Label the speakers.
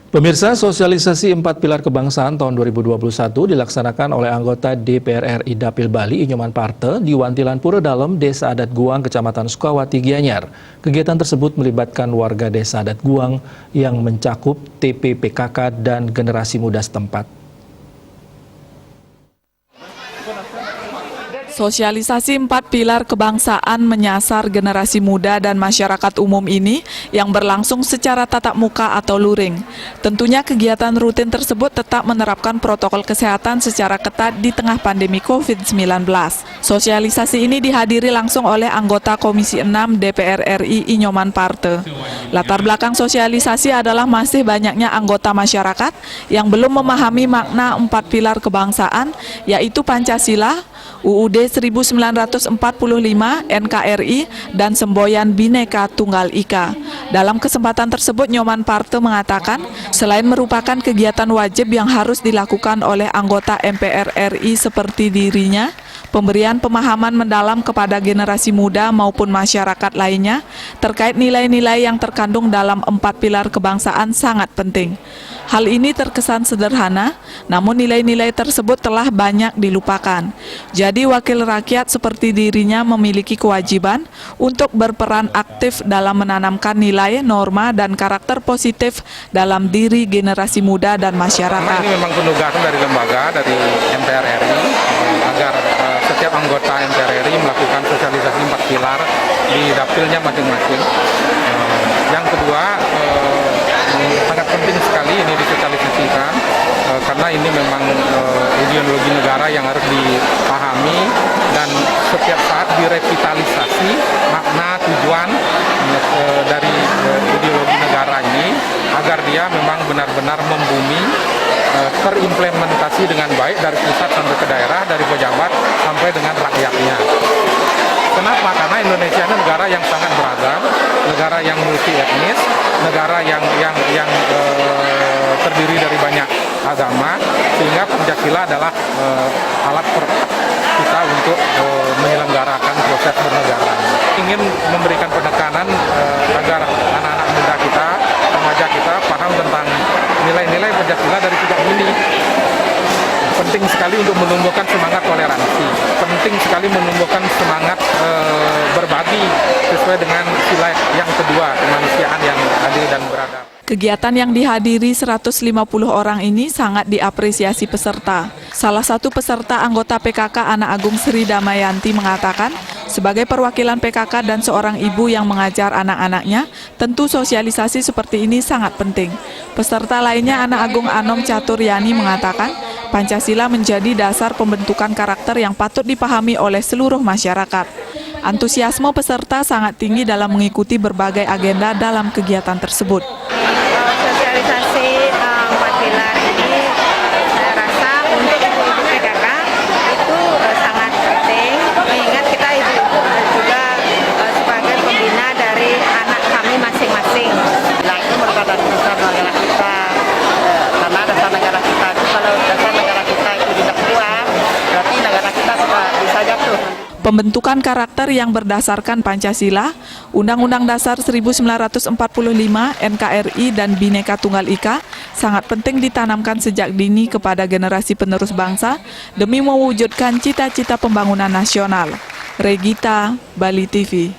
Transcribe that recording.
Speaker 1: Pemirsa, sosialisasi 4 pilar kebangsaan tahun 2021 dilaksanakan oleh anggota DPR RI Dapil Bali Inyoman Parte di Wantilan Pura Dalem, Desa Adat Guang, Kecamatan Sukawati, Gianyar. Kegiatan tersebut melibatkan warga Desa Adat Guang yang mencakup TP/PKK dan generasi muda setempat.
Speaker 2: Sosialisasi 4 pilar kebangsaan menyasar generasi muda dan masyarakat umum ini yang berlangsung secara tatap muka atau luring. Tentunya kegiatan rutin tersebut tetap menerapkan protokol kesehatan secara ketat di tengah pandemi COVID-19. Sosialisasi ini dihadiri langsung oleh anggota Komisi 6 DPR RI Inyoman Parte. Latar belakang sosialisasi adalah masih banyaknya anggota masyarakat yang belum memahami makna 4 pilar kebangsaan, yaitu Pancasila, UUD 1945, NKRI, dan semboyan Bhinneka Tunggal Ika. Dalam kesempatan tersebut, Nyoman Parte mengatakan, selain merupakan kegiatan wajib yang harus dilakukan oleh anggota MPR RI seperti dirinya, pemberian pemahaman mendalam kepada generasi muda maupun masyarakat lainnya terkait nilai-nilai yang terkandung dalam 4 pilar kebangsaan sangat penting. Hal ini terkesan sederhana, namun nilai-nilai tersebut telah banyak dilupakan. Jadi wakil rakyat seperti dirinya memiliki kewajiban untuk berperan aktif dalam menanamkan nilai, norma, dan karakter positif dalam diri generasi muda dan masyarakat.
Speaker 3: Ini memang penugasan dari lembaga, dari MPR RI, agar setiap anggota MPR RI melakukan sosialisasi 4 pilar di dapilnya masing-masing. Yang kedua, sangat penting sekali ini disosialisasikan karena ini memang ideologi negara yang harus dipahami dan setiap saat direvitalisasi makna tujuan dari ideologi negara ini agar dia memang benar-benar membumi, terimplementasi dengan baik dari pusat sampai ke daerah, dari pejabat sampai dengan rakyatnya. Kenapa? Karena Indonesia ini negara yang sangat beragam, negara yang multi etnis, negara yang terdiri dari banyak agama, sehingga Pancasila adalah alat kita untuk menyelenggarakan proses bernegara. Ingin memberikan penekanan agar anak-anak muda kita, remaja kita paham tentang nilai-nilai Pancasila dari sejak dini. Penting sekali untuk menumbuhkan semangat toleransi, penting sekali menumbuhkan semangat berbagi sesuai dengan sila yang kedua, kemanusiaan yang adil dan beradab.
Speaker 2: Kegiatan yang dihadiri 150 orang ini sangat diapresiasi peserta. Salah satu peserta anggota PKK Anak Agung Sri Damayanti mengatakan, sebagai perwakilan PKK dan seorang ibu yang mengajar anak-anaknya, tentu sosialisasi seperti ini sangat penting. Peserta lainnya Anak Agung Anom Caturyani mengatakan, Pancasila menjadi dasar pembentukan karakter yang patut dipahami oleh seluruh masyarakat. Antusiasme peserta sangat tinggi dalam mengikuti berbagai agenda dalam kegiatan tersebut.
Speaker 4: Sosialisasi 4 pilar ini saya rasa untuk ibu-ibu PKK itu sangat penting, mengingat kita ibu-ibu juga sebagai pembina dari anak kami masing-masing.
Speaker 5: Nah, itu merupakan dasar negara kita, karena dasar negara kita itu kalau dasar negara kita itu tidak kuat, berarti negara kita bisa jatuh.
Speaker 2: Pembentukan karakter yang berdasarkan Pancasila, Undang-Undang Dasar 1945, NKRI, dan Bhinneka Tunggal Ika sangat penting ditanamkan sejak dini kepada generasi penerus bangsa demi mewujudkan cita-cita pembangunan nasional. Regita, Bali TV.